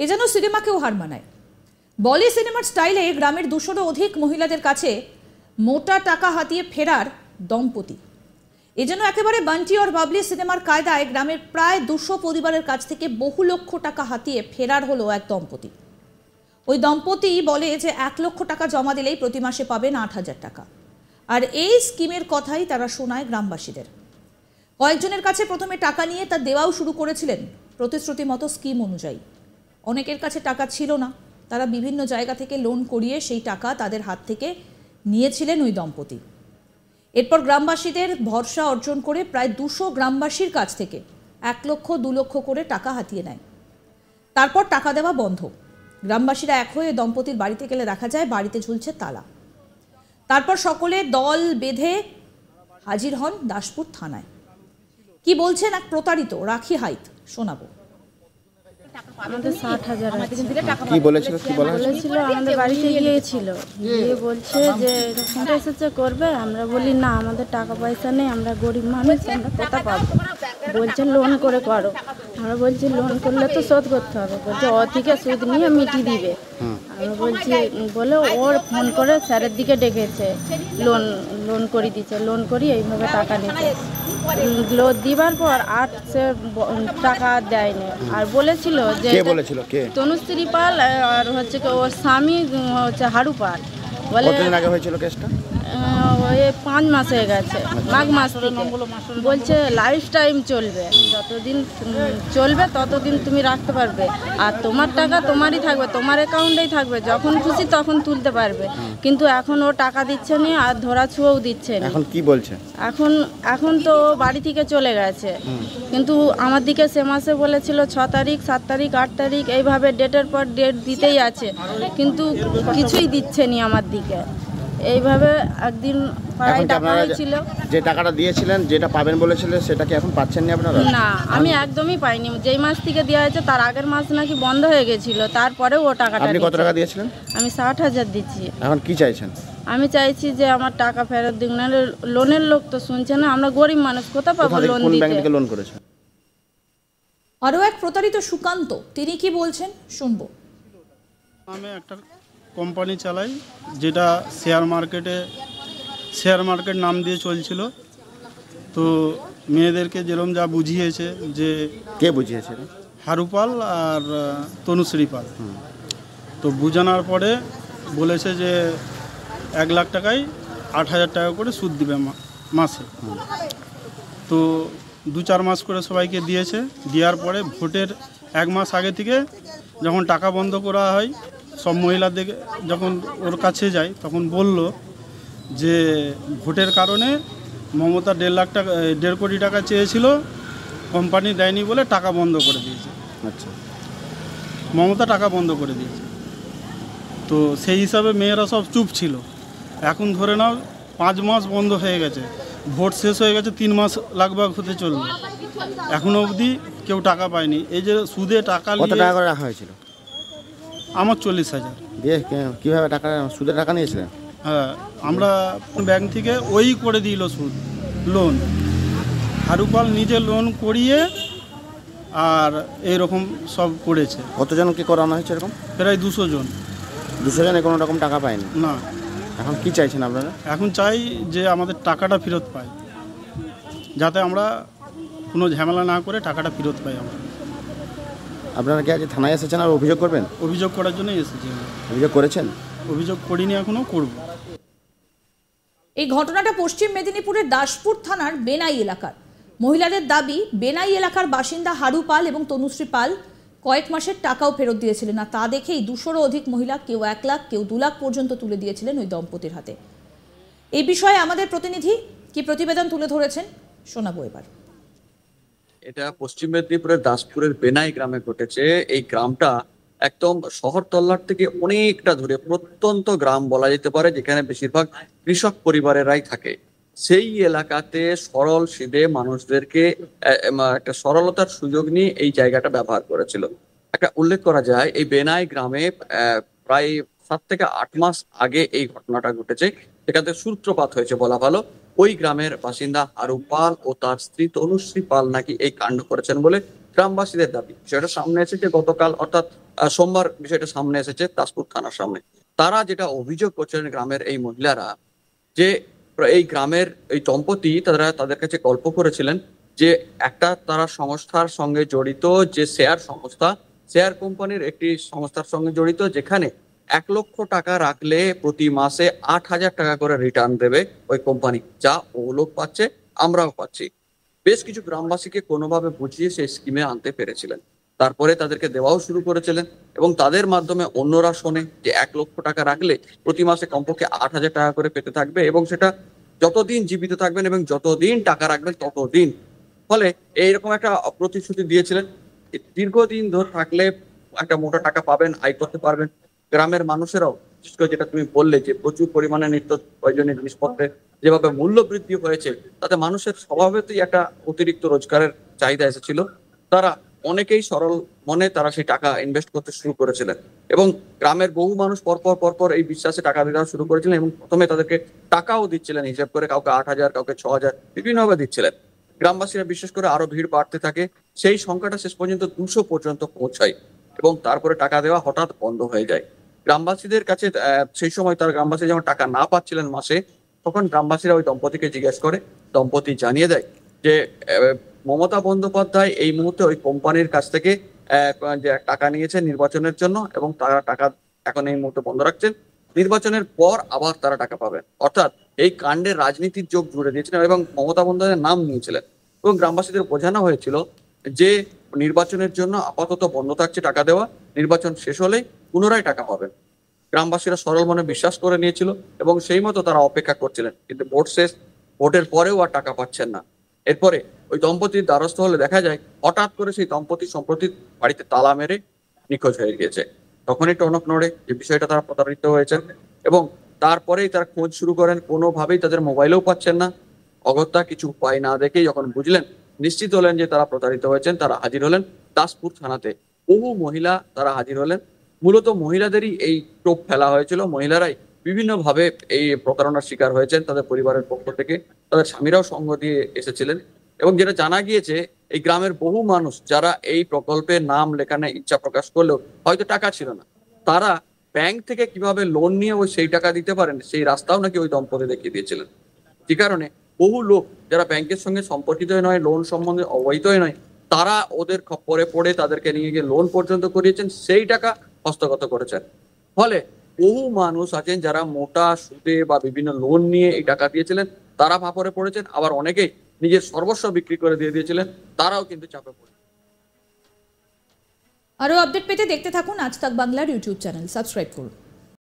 এ যেন সিনেমাকেও হার মানায়। বলি সিনেমার স্টাইলে গ্রামের 200-রও অধিক মহিলাদের কাছে মোটা টাকা হাতিয়ে ফেরার দম্পতি। এ যেন একেবারে বান্টি और বাবলি সিনেমার কায়দায় গ্রামের প্রায় 200 পরিবারের কাছ থেকে বহু লক্ষ টাকা হাতিয়ে ফেরার হলো এক দম্পতি। ওই দম্পতি বলে যে 1 লক্ষ টাকা জমা দিলেই প্রতি মাসে পাবেন 8,000 টাকা। আর এই স্কিমের কথাই তারা শোনায় গ্রামবাসীদের। কয়েকজনের কাছে প্রথমে টাকা নিয়ে তা দেওয়াও শুরু করেছিলেন প্রতিশ্রুতি মতো স্কিম অনুযায়ী। অনেকের কাছে টাকা ছিল না, তারা বিভিন্ন জায়গা থেকে লোন করিয়ে সেই টাকা তাদের হাত থেকে নিয়েছিলেন ওই দম্পতি। এরপর গ্রামবাসীদের ভরসা অর্জন করে প্রায় 200 গ্রামবাসীর কাছ থেকে 1 লক্ষ 2 লক্ষ করে টাকা হাতিয়ে নেয়। তারপর টাকা দেওয়া বন্ধ। গ্রামবাসীরা এক হয়ে দম্পতির বাড়িতে গেলে দেখা যায় বাড়িতে ঝুলছে তালা। তারপর সকলে দল বেঁধে হাজির হন দাসপুর থানায়। কি বলছেন এক প্রতারিত রাখি হাইত শোনাবো। আমাদের 60,000 কি বলেছিল, কি বলেছিল আমাদের বাড়িতে গিয়েছিল, গিয়ে বলছে যে এরকম এসেছে করবে। আমরা বলি না, আমাদের টাকা পয়সা নেই, আমরা গরিব মানুষ, আমরা কোথা পাবো। বলছে লোন করে করো। আমরা বলছি লোন করলে তো শোধ করতে হবে। বলছে ও থেকে সুদ নিয়ে মিটিয়ে দিবে। আমরা বলছি বলে ওর ফোন করে স্যারের দিকে ডেকেছে, লোন করে দিচ্ছে, লোন করি এইভাবে টাকা নিচ্ছে। লোন দিবার পর 8 সে টাকা দেয়নি। আর বলেছিল যে তনুশ্রী পাল আর হচ্ছে ওর স্বামী হচ্ছে হারু পাল। বলে কতদিন আগে হয়েছিল কেসটা? ওই 5 মাস হয়ে গেছে, মাঘ মাস থেকে। বলছে লাইফ টাইম চলবে, যতদিন চলবে ততদিন তুমি রাখতে পারবে, আর তোমার টাকা তোমারই থাকবে, তোমার অ্যাকাউন্টেই থাকবে, যখন খুশি তখন তুলতে পারবে। কিন্তু এখন ও টাকা দিচ্ছে না আর ধরা ছোঁয়াও দিচ্ছে না। এখন কি বলছে? এখন তো বাড়ি থেকে চলে গেছে। কিন্তু আমার দিকে সে মাসে বলেছিল 6 তারিখ 7 তারিখ 8 তারিখ এইভাবে ডেটের পর ডেট দিতেই আছে, কিন্তু কিছুই দিচ্ছে নি আমার দিকে। এইভাবে একদিন পাড়ায় ডাকা হয়েছিল। যে টাকাটা দিয়েছিলেন, যেটা পাবেন বলেছিলেন, সেটা কি এখন পাচ্ছেন না আপনারা? না, আমি একদমই পাইনি। যেই মাস থেকে দেওয়া হয়েছে তার আগের মাস নাকি বন্ধ হয়ে গেছিল, তারপরে ও টাকাটা। আপনি কত টাকা দিয়েছিলেন? আমি 60,000 দিচ্ছি। এখন কি চাইছেন? আমি চাইছি যে আমার টাকা ফেরত দিন, না লোনের লোক তো শুনছে না। আমরা গরিব মানুষ, কোথা পাবো লোন দিতে? কোন ব্যাংক থেকে লোন করেছেন? আরও এক প্রতারিত সুকান্ত, তিনি কি বলছেন শুনবো। আমি একটা কোম্পানি চালাই, যেটা শেয়ার মার্কেট নাম দিয়ে চলছিল। তো মেয়েদেরকে যেরকম যা বুঝিয়েছে, যে কে বুঝিয়েছে? হারুপাল আর তনুশ্রী পাল। তো বুঝানোর পরে বলেছে যে 1 লাখ টাকায় 8,000 টাকা করে সুদ দিবে মাসে। তো 2-4 মাস করে সবাইকে দিয়েছে। দেওয়ার পরে ভোটের 1 মাস আগে থেকে যখন টাকা বন্ধ করা হয়, সব মহিলাদের যখন ওর কাছে যায়, তখন বলল যে ভোটের কারণে মমতা 1.5 কোটি টাকা চেয়েছিল, কোম্পানি দেয়নি বলে টাকা বন্ধ করে দিয়েছে। আচ্ছা, মমতা টাকা বন্ধ করে দিয়েছে। তো সেই হিসাবে মেয়েরা সব চুপ ছিল। এখন ধরে নাও 5 মাস বন্ধ হয়ে গেছে, ভোট শেষ হয়ে গেছে, 3 মাস লাগভাগ হতে চলবে, এখনো অবধি কেউ টাকা পায়নি। এই যে সুদে টাকা করে রাখা হয়েছিল? আমার 40,000 দিয়ে কীভাবে টাকা সুদের টাকা নিয়েছিলেন? হ্যাঁ, আমরা ব্যাংক থেকে ওই করে দিল সুদ লোন। হারুপাল নিজে লোন করিয়ে আর এইরকম সব করেছে। কতজনকে করানো হয়েছে এরকম? প্রায় 200 জন। 200 জনে কোনো রকম টাকা পায়নি? না। এখন কি চাইছেন আপনারা? এখন চাই যে আমাদের টাকাটা ফেরত পাই, যাতে আমরা কোনো ঝামেলা না করে টাকাটা ফেরত পাই। আপনারা কি আজ থানায় এসেছেন আর অভিযোগ করবেন? অভিযোগ করার জন্যই এসেছি। অভিযোগ করেছেন? অভিযোগ করিনি, এখনও করব। এই ঘটনাটা পশ্চিম মেদিনীপুরের দাসপুর থানার বেনাই এলাকার। মহিলাদের দাবি, বেনাই এলাকার বাসিন্দা হারু পাল এবং তনুশ্রী পাল কয়েক মাসের টাকাও ফেরত দিয়েছিলেন না। তা দেখেই 200-রও অধিক মহিলা, কেউ 1 লাখ, কেউ 2 লাখ পর্যন্ত তুলে দিয়েছিলেন ওই দম্পতির হাতে। এই বিষয়ে আমাদের প্রতিনিধি কি প্রতিবেদন তুলে ধরেছেন শোনাবো এবার। এটা পশ্চিম মেদিনীপুরের দাসপুরের বেনাই গ্রামে ঘটেছে। এই গ্রামটা একদম শহর তল্লাট থেকে অনেকটা দূরে, প্রত্যন্ত গ্রাম বলা যেতে পারে, যেখানে বেশিরভাগ কৃষক পরিবারেরাই থাকে। সেই এলাকাতে সরল সিধে মানুষদেরকে একটা সরলতার সুযোগ নিয়ে এই জায়গাটা ব্যবহার করেছিল। একটা উল্লেখ করা যায়, এই বেনাই গ্রামে প্রায় 7 থেকে 8 মাস আগে এই ঘটনাটা ঘটেছে। সেখান থেকে সূত্রপাত হয়েছে বলা ভালো। ওই গ্রামের বাসিন্দা হারু পাল ও তার স্ত্রী তনুশ্রী পাল নাকি এই কাণ্ড করেছেন বলে গ্রামবাসীদের দাবি, বিষয়টা সামনে এসেছে গতকাল অর্থাৎ সোমবার বিষয়টা সামনে এসেছে দাসপুর থানার সামনে। তারা যেটা অভিযোগ করছেন গ্রামের এই মহিলারা, যে এই গ্রামের এই দম্পতি তাদের কাছে গল্প করেছিলেন যে একটা তারা সংস্থার সঙ্গে জড়িত, যে শেয়ার কোম্পানির একটি সংস্থার সঙ্গে জড়িত, যেখানে 1 লক্ষ টাকা রাখলে প্রতি মাসে 8,000 টাকা করে রিটার্ন দেবে ওই কোম্পানি, যা ও লোক পাচ্ছে আমরাও পাচ্ছি। বেশ কিছু গ্রামবাসীকে কোনোভাবে বুঝিয়ে সেই স্কিমে আনতে পেরেছিলেন, তারপরে তাদেরকে দেওয়াও শুরু করেছিলেন এবং তাদের মাধ্যমে অন্যরা শোনে যে 1 লক্ষ টাকা রাখলে প্রতি মাসে কমপক্ষে 8,000 টাকা করে পেতে থাকবে এবং সেটা যতদিন জীবিত থাকবেন এবং যতদিন টাকা রাখবেন ততদিন। ফলে এইরকম একটা প্রতিশ্রুতি দিয়েছিলেন, দীর্ঘদিন ধরে থাকলে একটা মোটা টাকা পাবেন, আয় করতে পারবেন। গ্রামের মানুষেরাও, বিশেষ করে যেটা তুমি বললে যে প্রচুর পরিমাণে নিত্য প্রয়োজনীয় জিনিসপত্রের যেভাবে মূল্য বৃদ্ধি হয়েছে, তাতে মানুষের স্বভাবেতেই একটা অতিরিক্ত রোজগারের চাহিদা এসেছিল। তারা অনেকেই সরল মনে তারা সেই টাকা ইনভেস্ট করতে শুরু করেছিলেন এবং গ্রামের বহু মানুষ পরপর এই বিশ্বাসে টাকা দেওয়া শুরু করেছিলেন এবং প্রথমে তাদেরকে টাকাও দিচ্ছিলেন হিসাব করে, কাউকে 8,000, কাউকে 6,000, বিভিন্নভাবে দিচ্ছিলেন। গ্রামবাসীরা বিশেষ করে আরো ভিড় বাড়তে থাকে, সেই সংখ্যাটা শেষ পর্যন্ত 200 পর্যন্ত পৌঁছায় এবং তারপরে টাকা দেওয়া হঠাৎ বন্ধ হয়ে যায়। গ্রামবাসীদের কাছে সেই সময় তার গ্রামবাসী যখন টাকা না পাচ্ছিলেন মাসে, তখন গ্রামবাসীরা ওই দম্পতিকে জিজ্ঞেস করে, দম্পতি জানিয়ে দেয় যে মমতা বন্দ্যোপাধ্যায় এই মুহূর্তে ওই কোম্পানির কাছ থেকে যে টাকা নিয়েছে নির্বাচনের জন্য এবং তারা টাকা এখন এই মুহূর্তে বন্ধ রাখছেন, নির্বাচনের পর আবার তারা টাকা পাবেন। অর্থাৎ এই কাণ্ডের রাজনীতির যোগ জুড়ে দিয়েছিলেন এবং মমতা বন্দ্যোপাধ্যায়ের নাম নিয়েছিলেন এবং গ্রামবাসীদের বোঝানো হয়েছিল যে নির্বাচনের জন্য আপাতত বন্ধ থাকছে টাকা দেওয়া, নির্বাচন শেষ হলেই পুনরায় টাকা পাবেন। গ্রামবাসীরা সরল মনে বিশ্বাস করে নিয়েছিল এবং সেই মতো তারা অপেক্ষা করছিলেন, কিন্তু ভোট শেষ, ভোটের পরেও আর টাকা পাচ্ছেন না। এরপরে ওই দম্পতির দ্বারস্থ হলে দেখা যায় হঠাৎ করে সেই দম্পতি সম্প্রতি বাড়িতে তালা মেরে নিখোঁজ হয়ে গিয়েছে। তখনই টনক নড়ে যে বিষয়টা তারা প্রতারিত হয়েছেন এবং তারপরেই তারা খোঁজ শুরু করেন, কোনোভাবেই তাদের মোবাইলেও পাচ্ছেন না। অগত্যা কিছু উপায় না দেখেই যখন বুঝলেন, নিশ্চিত হলেন যে তারা প্রতারিত হয়েছেন, তারা হাজির হলেন দাসপুর থানাতে। বহু মহিলা তারা হাজির হলেন। মূলত মহিলাদেরই এই টোপ ফেলা হয়েছিল, মহিলারাই বিভিন্নভাবে এই প্রতারণার শিকার হয়েছেন তাদের পরিবারের পক্ষ থেকে, তাদের স্বামীরাও সঙ্গ দিয়ে এসেছিলেন। এবং যেটা জানা গিয়েছে, এই গ্রামের বহু মানুষ যারা এই প্রকল্পে নাম লেখানে ইচ্ছা প্রকাশ করলেও হয়তো টাকা ছিল না, তারা ব্যাংক থেকে কিভাবে লোন নিয়ে ওই সেই টাকা দিতে পারেন সেই রাস্তাও নাকি ওই দম্পতি দেখিয়ে দিয়েছিলেন। যে কারণে বহু লোক যারা ব্যাংকের সঙ্গে সম্পর্কিত নয়, লোন সম্বন্ধে অবহিতই নয়, তারা ওদের খপ্পরে পড়ে তাদেরকে নিয়ে গিয়ে লোন পর্যন্ত করিয়েছেন, সেই টাকা হস্তগত করেছেন। ফলে বহু মানুষ আছেন যারা মোটা সুদে বা বিভিন্ন লোন নিয়ে এই টাকা দিয়েছিলেন, তারা ফাঁপড়ে পড়েছেন। আবার অনেকেই নিজের সর্বস্ব বিক্রি করে দিয়ে দিয়েছিলেন, তারাও কিন্তু চাপে পড়ে। আরও আপডেট পেতে দেখতে থাকুন আজ তাক বাংলার ইউটিউব চ্যানেল, সাবস্ক্রাইব করুন।